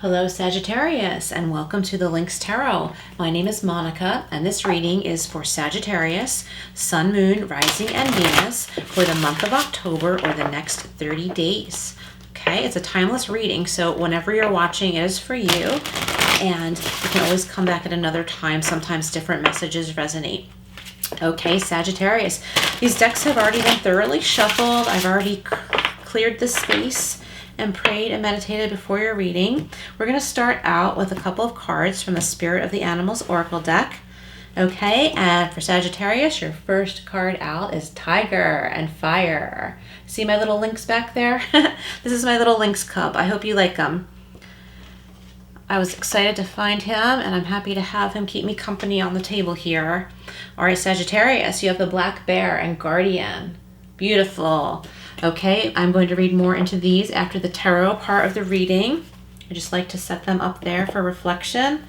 Hello Sagittarius, and welcome to the Lynx Tarot. My name is Monica, and this reading is for Sagittarius, Sun, Moon, Rising, and Venus for the month of October or the next 30 days. Okay, it's a timeless reading, so whenever you're watching, it is for you, and you can always come back at another time. Sometimes different messages resonate. Okay, Sagittarius, these decks have already been thoroughly shuffled. I've already cleared the space and prayed and meditated before your reading. We're going to start out with a couple of cards from the Spirit of the Animals Oracle deck. Okay, and for Sagittarius, your first card out is Tiger and Fire. See my little lynx back there? This is my little lynx cub. I hope you like him. I was excited to find him, and I'm happy to have him keep me company on the table here. All right, Sagittarius, you have the Black Bear and Guardian. Beautiful. Okay, I'm going to read more into these after the tarot part of the reading. I just like to set them up there for reflection.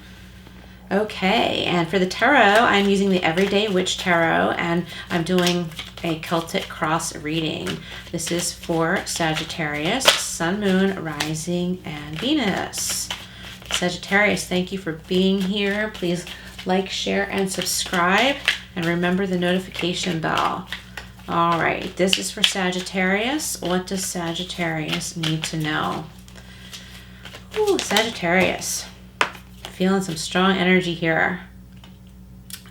Okay, and for the tarot, I'm using the Everyday Witch Tarot, and I'm doing a Celtic cross reading. This is for Sagittarius, Sun, Moon, Rising, and Venus. Sagittarius, thank you for being here. Please like, share, and subscribe, and remember the notification bell. All right, this is for Sagittarius. What does Sagittarius need to know? Ooh, Sagittarius. Feeling some strong energy here.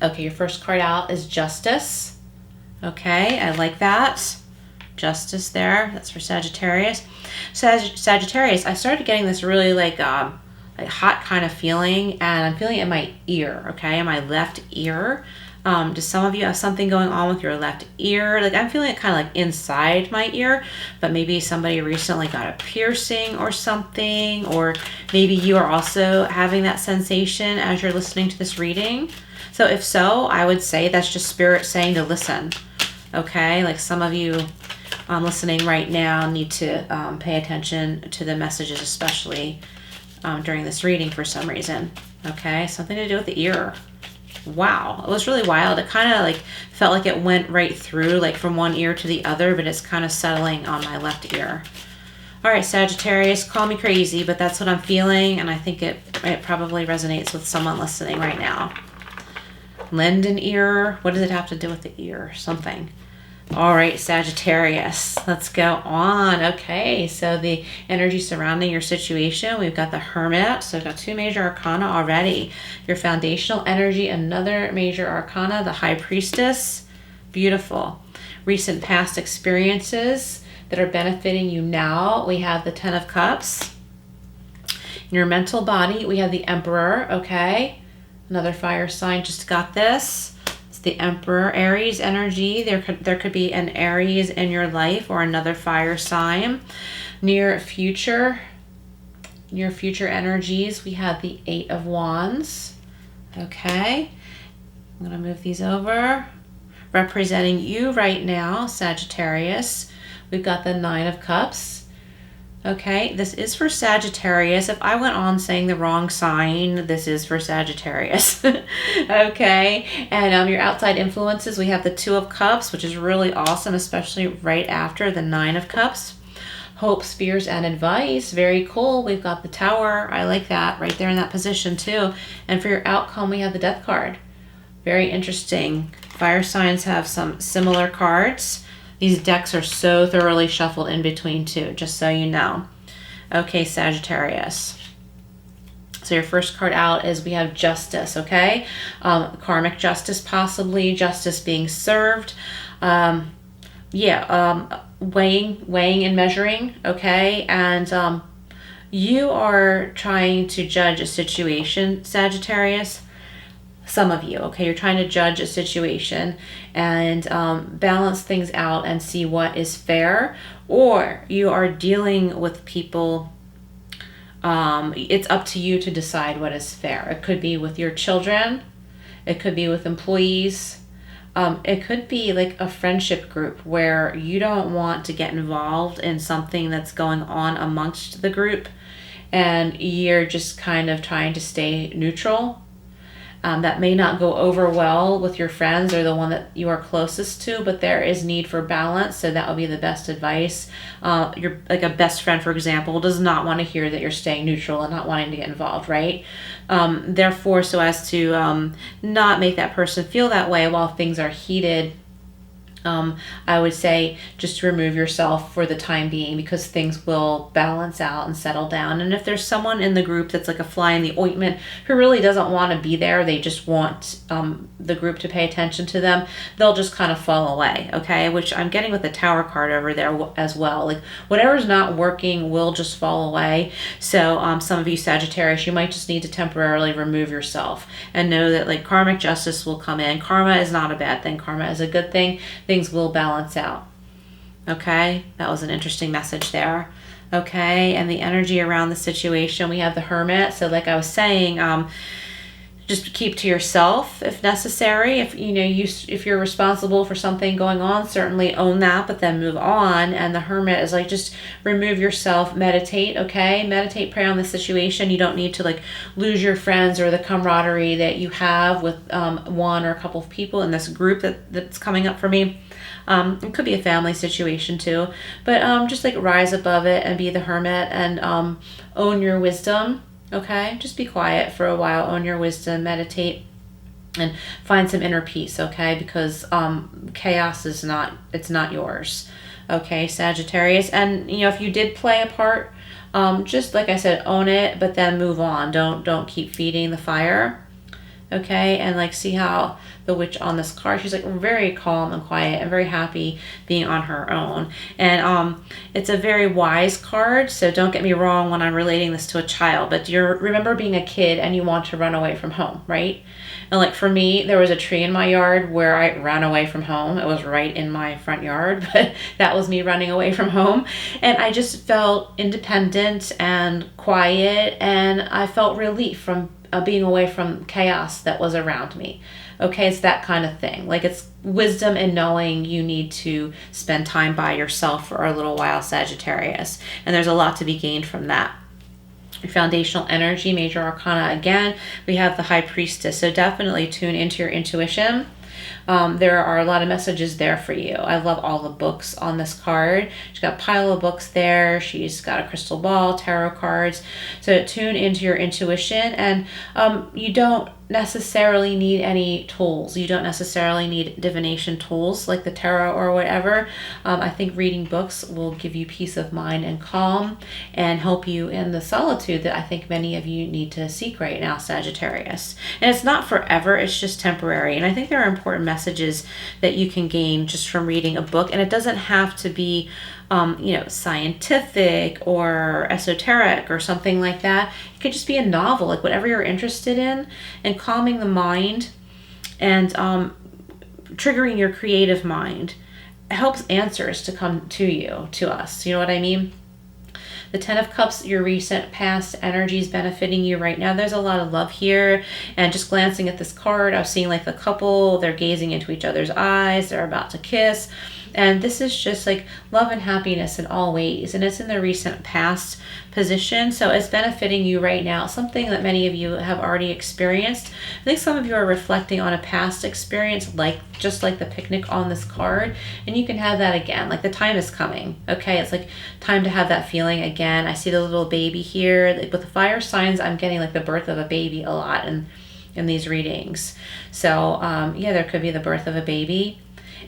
Okay, your first card out is Justice. Okay, I like that. Justice there. That's for Sagittarius. Sagittarius, I started getting this really like hot kind of feeling, and I'm feeling it in my ear, okay, in my left ear. Do some of you have something going on with your left ear? Like I'm feeling it kind of like inside my ear, but maybe somebody recently got a piercing or something, or maybe you are also having that sensation as you're listening to this reading. So if so, I would say that's just Spirit saying to listen, okay? Like some of you listening right now need to pay attention to the messages, especially during this reading for some reason, okay? Something to do with the ear. Wow, it was really wild. It kind of like felt like it went right through, like from one ear to the other, but it's kind of settling on my left ear. All right, Sagittarius, call me crazy, but that's what I'm feeling, and I think it probably resonates with someone listening right now. Lend an ear. What does it have to do with the ear? Something. All right, Sagittarius, let's go on. Okay, so the energy surrounding your situation, we've got the Hermit. So we've got two major arcana already. Your foundational energy, another major arcana, the High Priestess. Beautiful. Recent past experiences that are benefiting you now. We have the Ten of Cups. In your mental body, we have the Emperor, okay? Another fire sign just got this. The Emperor, Aries energy. There could be an Aries in your life or another fire sign. Near future energies, we have the Eight of Wands. Okay, I'm going to move these over. Representing you right now, Sagittarius, we've got the Nine of Cups. Okay, this is for Sagittarius. If I went on saying the wrong sign, this is for Sagittarius. Okay, and your outside influences, we have the Two of Cups, which is really awesome, especially right after the Nine of Cups. Hopes, fears, and advice. Very cool. We've got the Tower. I like that right there in that position too. And for your outcome, we have the Death card. Very interesting. Fire signs have some similar cards. These decks are so thoroughly shuffled in between too, just so you know. Okay, Sagittarius. So your first card out is we have Justice, okay? Karmic justice possibly, justice being served. Weighing and measuring, okay? And you are trying to judge a situation, Sagittarius. Some of you, okay, you're trying to judge a situation and balance things out and see what is fair, or you are dealing with people. It's up to you to decide what is fair. It could be with your children, it could be with employees, it could be like a friendship group where you don't want to get involved in something that's going on amongst the group and you're just kind of trying to stay neutral. that may not go over well with your friends or the one that you are closest to, but there is need for balance. So that would be the best advice. You're like a best friend, for example, does not want to hear that you're staying neutral and not wanting to get involved, right? Therefore, so as to not make that person feel that way while things are heated, I would say just remove yourself for the time being, because things will balance out and settle down. And if there's someone in the group that's like a fly in the ointment who really doesn't want to be there, they just want the group to pay attention to them, they'll just kind of fall away, okay? Which I'm getting with the Tower card over there as well. Like whatever's not working will just fall away. So some of you Sagittarius, you might just need to temporarily remove yourself and know that like karmic justice will come in. Karma is not a bad thing. Karma is a good thing. Things will balance out. Okay, that was an interesting message there. Okay, and the energy around the situation, we have the Hermit. So like I was saying, just keep to yourself if necessary. If if you're responsible for something going on, certainly own that, but then move on. And the Hermit is like, just remove yourself, meditate. Okay, meditate, pray on the situation. You don't need to like lose your friends or the camaraderie that you have with one or a couple of people in this group that's coming up for me. It could be a family situation too, but just like rise above it and be the Hermit and own your wisdom. Okay, just be quiet for a while, own your wisdom, meditate, and find some inner peace. Okay, because chaos is not yours. Okay, Sagittarius, and if you did play a part, just like I said, own it, but then move on. Don't keep feeding the fire. Okay, and like see how the witch on this card, she's like very calm and quiet and very happy being on her own. And it's a very wise card, so don't get me wrong when I'm relating this to a child, but you remember being a kid and you want to run away from home, right? And like for me, there was a tree in my yard where I ran away from home. It was right in my front yard, but that was me running away from home. And I just felt independent and quiet, and I felt relief from being away from chaos that was around me. Okay, it's that kind of thing. Like it's wisdom in knowing you need to spend time by yourself for a little while, Sagittarius. And there's a lot to be gained from that. Your foundational energy, major arcana, again, we have the High Priestess. So definitely tune into your intuition. There are a lot of messages there for you. I love all the books on this card. She's got a pile of books there. She's got a crystal ball, tarot cards. So tune into your intuition, and you don't necessarily need any tools. You don't necessarily need divination tools like the tarot or whatever. I think reading books will give you peace of mind and calm and help you in the solitude that I think many of you need to seek right now, Sagittarius. And it's not forever, it's just temporary. And I think there are important messages that you can gain just from reading a book. And it doesn't have to be scientific or esoteric or something like that. It could just be a novel, like whatever you're interested in, and calming the mind and triggering your creative mind helps answers to come to us. You know what I mean? The Ten of Cups, your recent past energies benefiting you right now. There's a lot of love here. And just glancing at this card, I was seeing like the couple, they're gazing into each other's eyes, they're about to kiss. And this is just like love and happiness in all ways. And it's in the recent past position. So it's benefiting you right now. Something that many of you have already experienced. I think some of you are reflecting on a past experience, just like the picnic on this card. And you can have that again. Like the time is coming. Okay, it's like time to have that feeling again. I see the little baby here. Like with the fire signs, I'm getting like the birth of a baby a lot in these readings. So yeah, there could be the birth of a baby.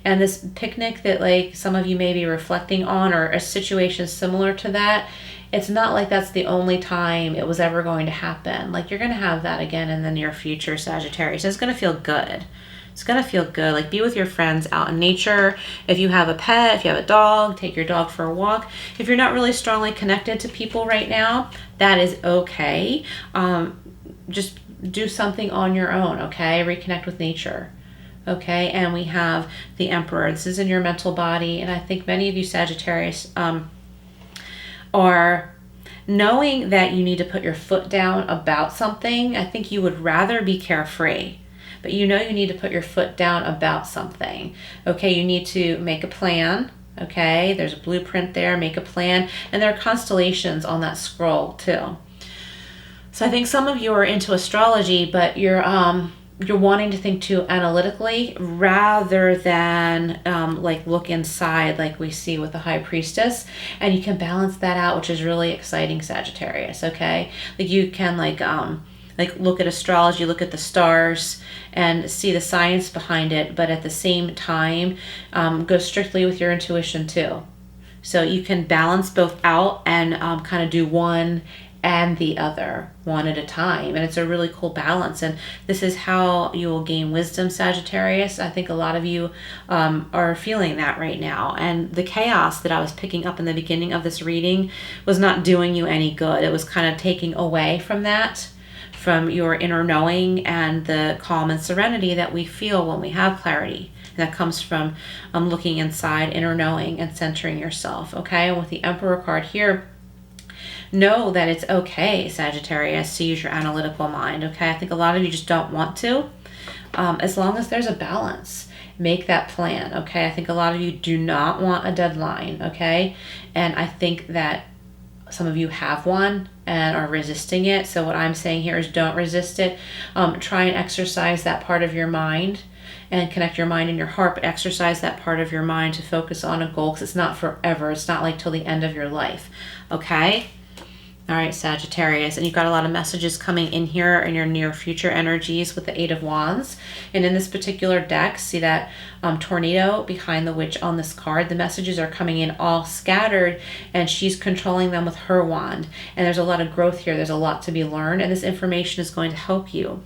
And this picnic that like some of you may be reflecting on, or a situation similar to that, it's not like that's the only time it was ever going to happen. Like you're going to have that again in the near future, Sagittarius. It's going to feel good. It's going to feel good. Like be with your friends out in nature. If you have a pet, if you have a dog, take your dog for a walk. If you're not really strongly connected to people right now, that is okay. Just do something on your own, okay? Reconnect with nature. Okay, and we have the Emperor. This is in your mental body, and I think many of you Sagittarius are knowing that you need to put your foot down about something. I think you would rather be carefree, but you know you need to put your foot down about something. Okay, you need to make a plan. Okay, there's a blueprint there, make a plan, and there are constellations on that scroll too. So I think some of you are into astrology, but you're you're wanting to think too analytically rather than like look inside like we see with the High Priestess, and you can balance that out, which is really exciting, Sagittarius. Okay, like you can like look at astrology, look at the stars and see the science behind it, but at the same time go strictly with your intuition too. So you can balance both out and kind of do one and the other, one at a time. And it's a really cool balance. And this is how you will gain wisdom, Sagittarius. I think a lot of you are feeling that right now. And the chaos that I was picking up in the beginning of this reading was not doing you any good. It was kind of taking away from that, from your inner knowing and the calm and serenity that we feel when we have clarity. And that comes from looking inside, inner knowing, and centering yourself. Okay, and with the Emperor card here, know that it's okay, Sagittarius, to use your analytical mind. Okay, I think a lot of you just don't want to. As long as there's a balance, make that plan. Okay, I think a lot of you do not want a deadline. Okay, and I think that some of you have one and are resisting it. So what I'm saying here is don't resist it. Try and exercise that part of your mind and connect your mind and your heart, but exercise that part of your mind to focus on a goal, because it's not forever. It's not like till the end of your life. Okay? All right, Sagittarius, and you've got a lot of messages coming in here in your near future energies with the Eight of Wands. And in this particular deck, see that tornado behind the witch on this card. The messages are coming in all scattered, and she's controlling them with her wand. And there's a lot of growth here. There's a lot to be learned, and this information is going to help you.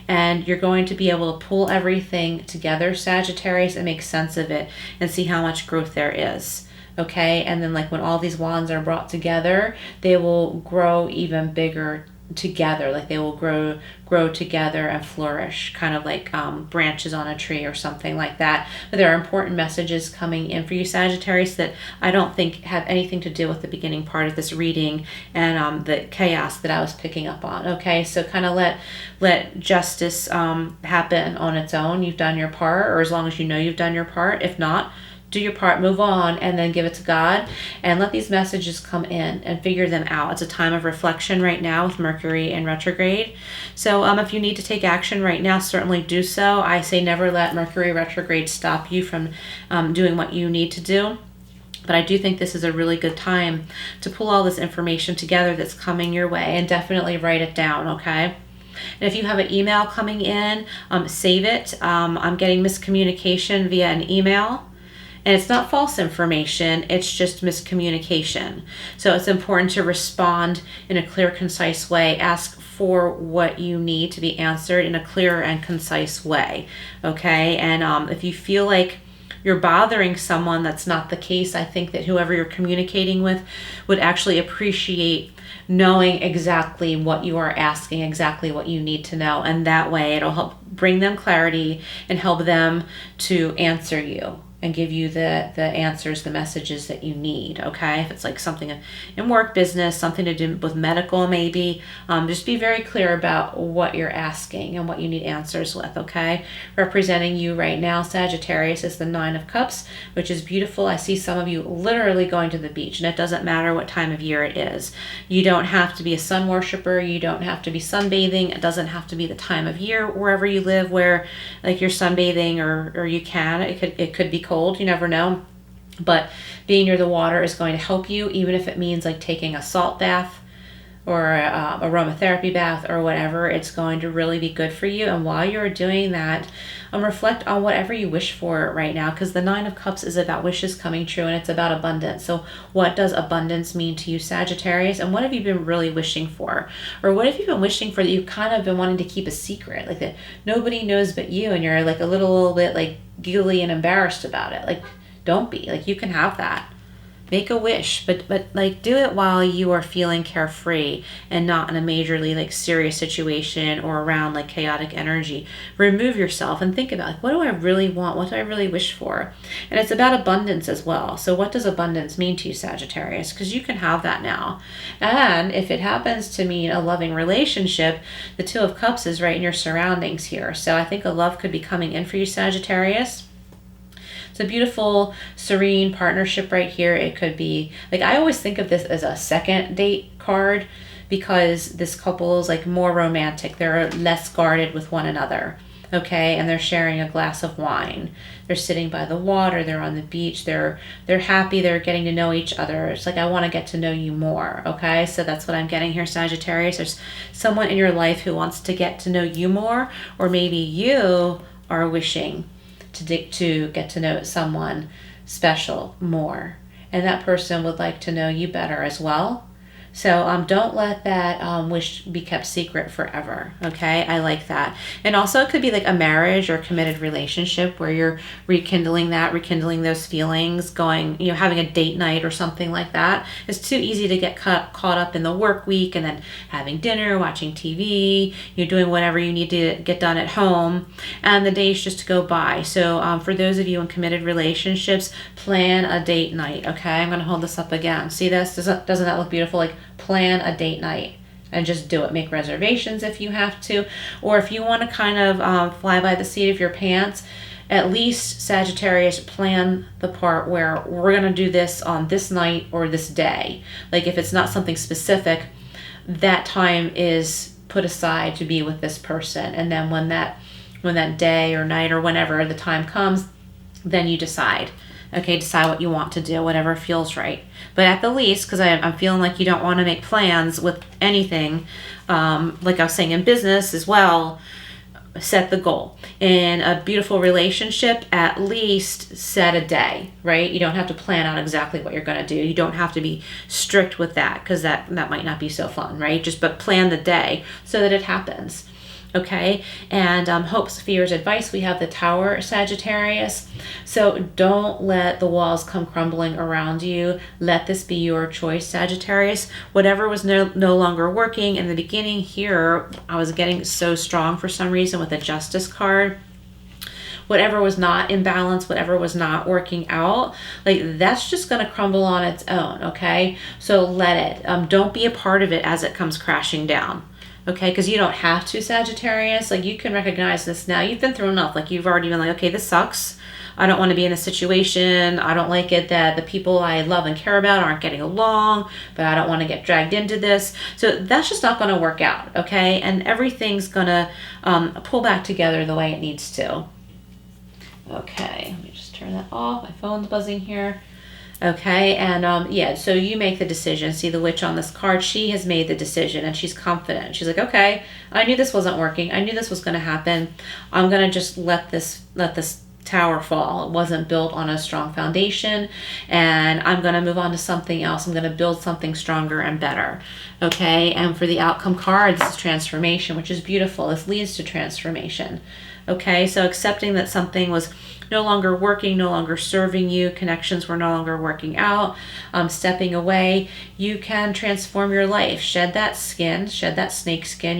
And you're going to be able to pull everything together, Sagittarius, and make sense of it and see how much growth there is. Okay, and then like when all these wands are brought together, they will grow even bigger together. Like they will grow together and flourish, kind of like branches on a tree or something like that. But there are important messages coming in for you, Sagittarius, that I don't think have anything to do with the beginning part of this reading and the chaos that I was picking up on. Okay, so kind of let justice happen on its own. You've done your part, or as long as you know you've done your part. If not, do your part, move on, and then give it to God, and let these messages come in and figure them out. It's a time of reflection right now with Mercury in retrograde. So if you need to take action right now, certainly do so. I say never let Mercury retrograde stop you from doing what you need to do. But I do think this is a really good time to pull all this information together that's coming your way, and definitely write it down, okay? And if you have an email coming in, save it. I'm getting miscommunication via an email. And it's not false information, it's just miscommunication. So it's important to respond in a clear, concise way. Ask for what you need to be answered in a clear and concise way, okay? And if you feel like you're bothering someone, that's not the case. I think that whoever you're communicating with would actually appreciate knowing exactly what you are asking, exactly what you need to know. And that way it'll help bring them clarity and help them to answer you and give you the answers, the messages that you need, okay? If it's like something in work, business, something to do with medical maybe, just be very clear about what you're asking and what you need answers with, okay? Representing you right now, Sagittarius, is the Nine of Cups, which is beautiful. I see some of you literally going to the beach, and it doesn't matter what time of year it is. You don't have to be a sun worshiper. You don't have to be sunbathing. It doesn't have to be the time of year wherever you live where like you're sunbathing, or you can. It could be cold, you never know, but being near the water is going to help you, even if it means like taking a salt bath or a aromatherapy bath or whatever. It's going to really be good for you. And while you're doing that, reflect on whatever you wish for right now, because the Nine of Cups is about wishes coming true, and it's about abundance. So what does abundance mean to you, Sagittarius? And what have you been really wishing for? Or what have you been wishing for that you've kind of been wanting to keep a secret, like that nobody knows but you, and you're like a little bit like giggly and embarrassed about it? Like, don't be. Like, you can have that. Make a wish, but like do it while you are feeling carefree and not in a majorly like serious situation or around like chaotic energy. Remove yourself and think about like, what do I really want? What do I really wish for? And it's about abundance as well. So what does abundance mean to you, Sagittarius? Because you can have that now. And if it happens to mean a loving relationship, the Two of Cups is right in your surroundings here. So I think a love could be coming in for you, Sagittarius. It's a beautiful, serene partnership right here. It could be, like, I always think of this as a second date card, because this couple is like more romantic. They're less guarded with one another. Okay, and they're sharing a glass of wine. They're sitting by the water. They're on the beach. They're happy. They're getting to know each other. It's like, I want to get to know you more. Okay, so that's what I'm getting here, Sagittarius. There's someone in your life who wants to get to know you more, or maybe you are wishing to get to know someone special more, and that person would like to know you better as well. So don't let that wish be kept secret forever, okay? I like that. And also it could be like a marriage or committed relationship where you're rekindling those feelings, going, having a date night or something like that. It's too easy to get caught up in the work week and then having dinner, watching TV, you're doing whatever you need to get done at home, and the days just go by. So for those of you in committed relationships, plan a date night, okay? I'm going to hold this up again. See this? Doesn't that look beautiful? Like, plan a date night and just do it. Make reservations if you have to, or if you want to kind of fly by the seat of your pants, at least, Sagittarius, plan the part where we're going to do this on this night or this day. Like, if it's not something specific, that time is put aside to be with this person, and then when that day or night or whenever the time comes, then you decide. Okay, decide what you want to do, whatever feels right. But at the least, because I'm feeling like you don't want to make plans with anything, like I was saying in business as well, set the goal. In a beautiful relationship, at least set a day, right? You don't have to plan out exactly what you're going to do. You don't have to be strict with that, because that might not be so fun, right? But plan the day so that it happens. Okay, and hopes, fears, advice, we have the Tower, Sagittarius. So don't let the walls come crumbling around you. Let this be your choice, Sagittarius. Whatever was no longer working in the beginning here, I was getting so strong for some reason with the Justice card. Whatever was not in balance, whatever was not working out, like, that's just going to crumble on its own, okay? So let it. Don't be a part of it as it comes crashing down. Okay, because you don't have to, Sagittarius. Like, you can recognize this now. You've been through enough. Like, you've already been like, okay, this sucks. I don't want to be in a situation. I don't like it that the people I love and care about aren't getting along, but I don't want to get dragged into this. So that's just not going to work out, okay? And everything's going to pull back together the way it needs to. Okay, let me just turn that off. My phone's buzzing here. Okay, and yeah, so you make the decision. See the witch on this card? She has made the decision, and she's confident. She's like, okay, I knew this wasn't working. I knew this was going to happen. I'm going to just let this tower fall. It wasn't built on a strong foundation, and I'm going to move on to something else. I'm going to build something stronger and better. Okay, and for the outcome cards, it's transformation, which is beautiful. This leads to transformation. Okay, so accepting that something was no longer working, no longer serving you, connections were no longer working out, stepping away, you can transform your life. Shed that skin, shed that snake skin,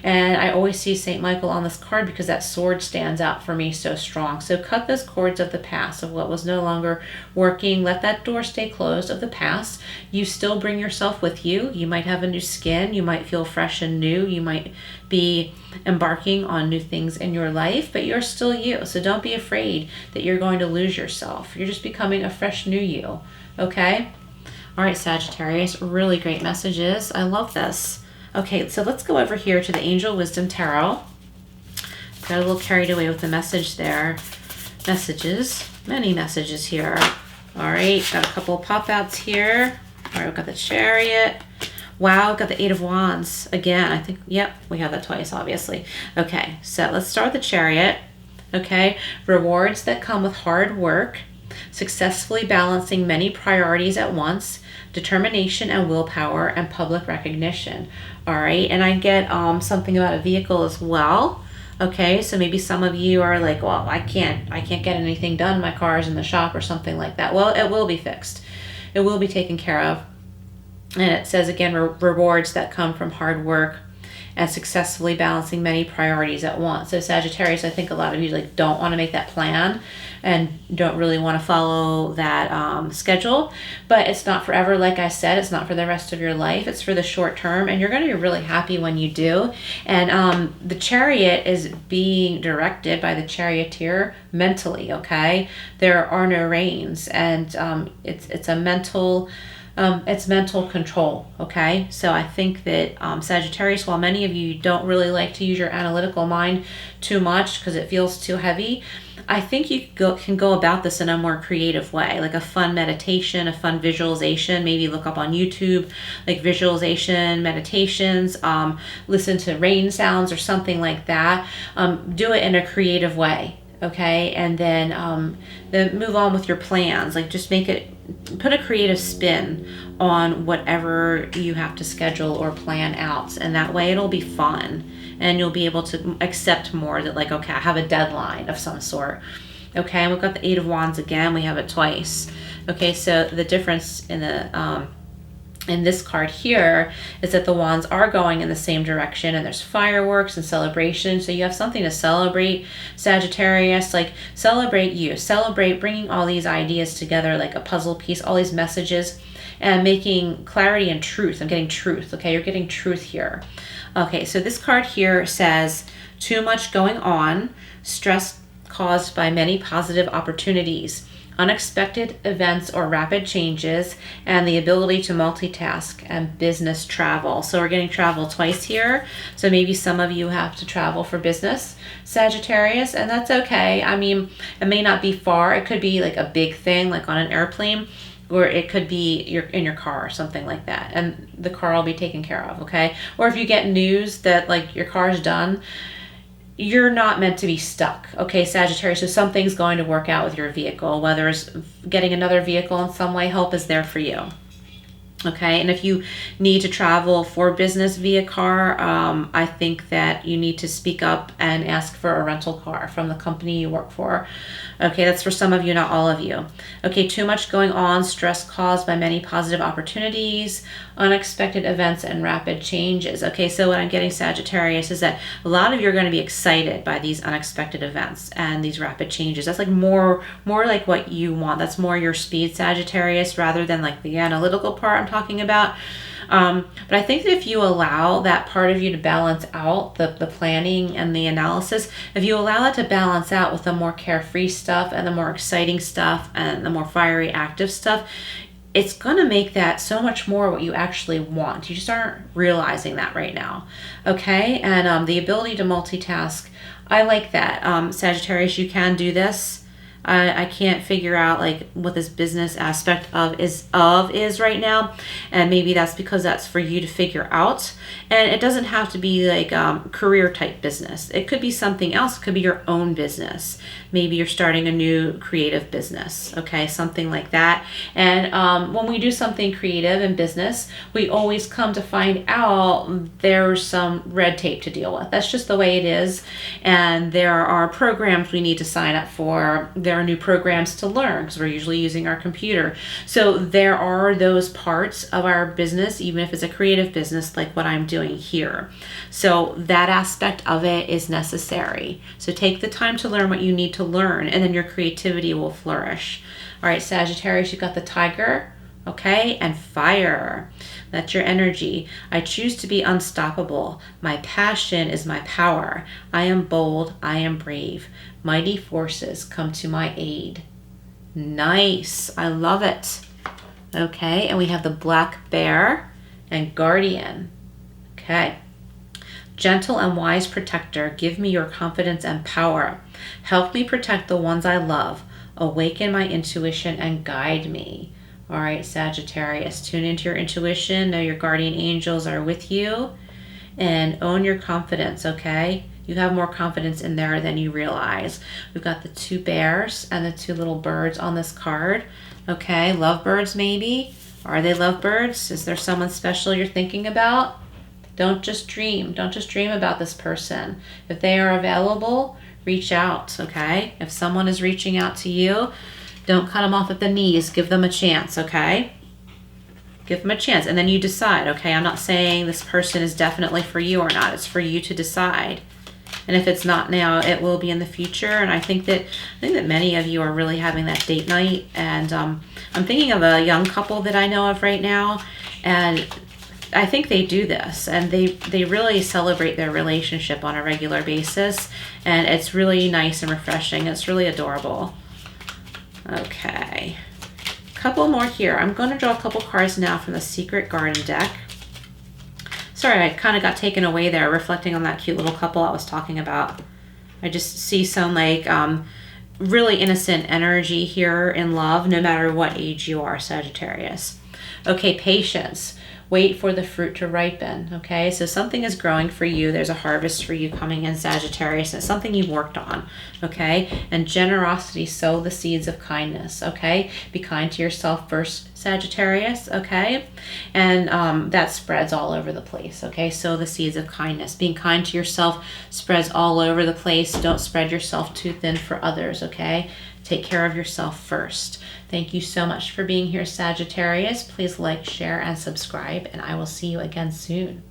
And I always see St. Michael on this card because that sword stands out for me so strong. So cut those cords of the past, of what was no longer working. Let that door stay closed of the past. You still bring yourself with you. You might have a new skin. You might feel fresh and new. You might be embarking on new things in your life, but you're still you. So don't be afraid that you're going to lose yourself. You're just becoming a fresh new you. Okay? All right, Sagittarius, really great messages. I love this. Okay, so let's go over here to the Angel Wisdom Tarot. Got a little carried away with the message there. Messages, many messages here. All right, got a couple of pop-outs here. All right, we've got the Chariot. Wow, we've got the Eight of Wands again. I think, yep, we have that twice, obviously. Okay, so let's start with the Chariot. Okay, rewards that come with hard work, successfully balancing many priorities at once, determination and willpower, and public recognition. All right, and I get something about a vehicle as well. Okay, so maybe some of you are like, well, I can't get anything done. My car's in the shop or something like that. Well, it will be fixed. It will be taken care of. And it says again, rewards that come from hard work and successfully balancing many priorities at once. So Sagittarius, I think a lot of you like don't want to make that plan and don't really want to follow that schedule, but it's not forever. Like I said, it's not for the rest of your life. It's for the short term, and you're going to be really happy when you do. And the Chariot is being directed by the charioteer mentally. Okay, there are no reins, and it's a mental It's mental control, okay? So I think that Sagittarius, while many of you don't really like to use your analytical mind too much because it feels too heavy, I think you can go about this in a more creative way, like a fun meditation, a fun visualization. Maybe look up on YouTube, like visualization, meditations, listen to rain sounds or something like that. Do it in a creative way, okay? And then move on with your plans. Like just put a creative spin on whatever you have to schedule or plan out. And that way it'll be fun. And you'll be able to accept more that like, okay, I have a deadline of some sort. Okay, and we've got the Eight of Wands again. We have it twice. Okay, so the difference in this card here is that the wands are going in the same direction, and there's fireworks and celebration. So you have something to celebrate, Sagittarius. Like celebrate you. Celebrate bringing all these ideas together like a puzzle piece, all these messages, and making clarity and truth. I'm getting truth. Okay, you're getting truth here. Okay, so this card here says, too much going on, stress caused by many positive opportunities, unexpected events or rapid changes, and the ability to multitask and business travel. So we're getting travel twice here. So maybe some of you have to travel for business, Sagittarius, and that's okay. I mean, it may not be far. It could be like a big thing, like on an airplane, or it could be you're in your car or something like that, and the car will be taken care of, okay? Or if you get news that like your car is done, you're not meant to be stuck, okay, Sagittarius? So something's going to work out with your vehicle, whether it's getting another vehicle in some way, help is there for you. Okay, and if you need to travel for business via car, I think that you need to speak up and ask for a rental car from the company you work for. Okay, that's for some of you, not all of you. Okay, too much going on, stress caused by many positive opportunities, unexpected events, and rapid changes. Okay, so what I'm getting, Sagittarius, is that a lot of you are going to be excited by these unexpected events and these rapid changes. That's like more like what you want. That's more your speed, Sagittarius, rather than like the analytical part I'm talking about. But I think that if you allow that part of you to balance out the planning and the analysis, if you allow that to balance out with the more carefree stuff and the more exciting stuff and the more fiery active stuff, it's going to make that so much more what you actually want. You just aren't realizing that right now. Okay, and the ability to multitask, I like that. Sagittarius, you can do this. I can't figure out like what this business aspect is right now, and maybe that's because that's for you to figure out. And it doesn't have to be like career type business. It could be something else. It could be your own business. Maybe you're starting a new creative business, okay, something like that. And when we do something creative in business, we always come to find out there's some red tape to deal with. That's just the way it is. And there are programs we need to sign up for. There are new programs to learn because we're usually using our computer. So there are those parts of our business, even if it's a creative business like what I'm doing here. So that aspect of it is necessary. So take the time to learn what you need to learn, and then your creativity will flourish. All right, Sagittarius, you got the tiger, okay, and fire. That's your energy. I choose to be unstoppable. My passion is my power. I am bold. I am brave. Mighty forces come to my aid. Nice. I love it. Okay, and we have the black bear and guardian. Okay. Gentle and wise protector, give me your confidence and power. Help me protect the ones I love. Awaken my intuition and guide me. All right, Sagittarius, tune into your intuition. Know your guardian angels are with you, and own your confidence, okay? You have more confidence in there than you realize. We've got the two bears and the two little birds on this card. Okay, lovebirds maybe? Are they lovebirds? Is there someone special you're thinking about? Don't just dream. Don't just dream about this person. If they are available, reach out, okay? If someone is reaching out to you, don't cut them off at the knees. Give them a chance, okay? Give them a chance. And then you decide, okay? I'm not saying this person is definitely for you or not. It's for you to decide. And if it's not now, it will be in the future. And I think that many of you are really having that date night. And I'm thinking of a young couple that I know of right now. And I think they do this, and they really celebrate their relationship on a regular basis. And it's really nice and refreshing. It's really adorable. Okay. couple more here. I'm going to draw a couple cards now from the Secret Garden deck. Sorry, I kind of got taken away there reflecting on that cute little couple I was talking about. I just see some like really innocent energy here in love, no matter what age you are, Sagittarius. Okay, patience. Wait for the fruit to ripen, okay? So something is growing for you. There's a harvest for you coming in, Sagittarius. It's something you've worked on, okay? And generosity, sow the seeds of kindness, okay? Be kind to yourself first, Sagittarius, okay? And that spreads all over the place, okay? Sow the seeds of kindness. Being kind to yourself spreads all over the place. Don't spread yourself too thin for others, okay? Take care of yourself first. Thank you so much for being here, Sagittarius. Please like, share, and subscribe, and I will see you again soon.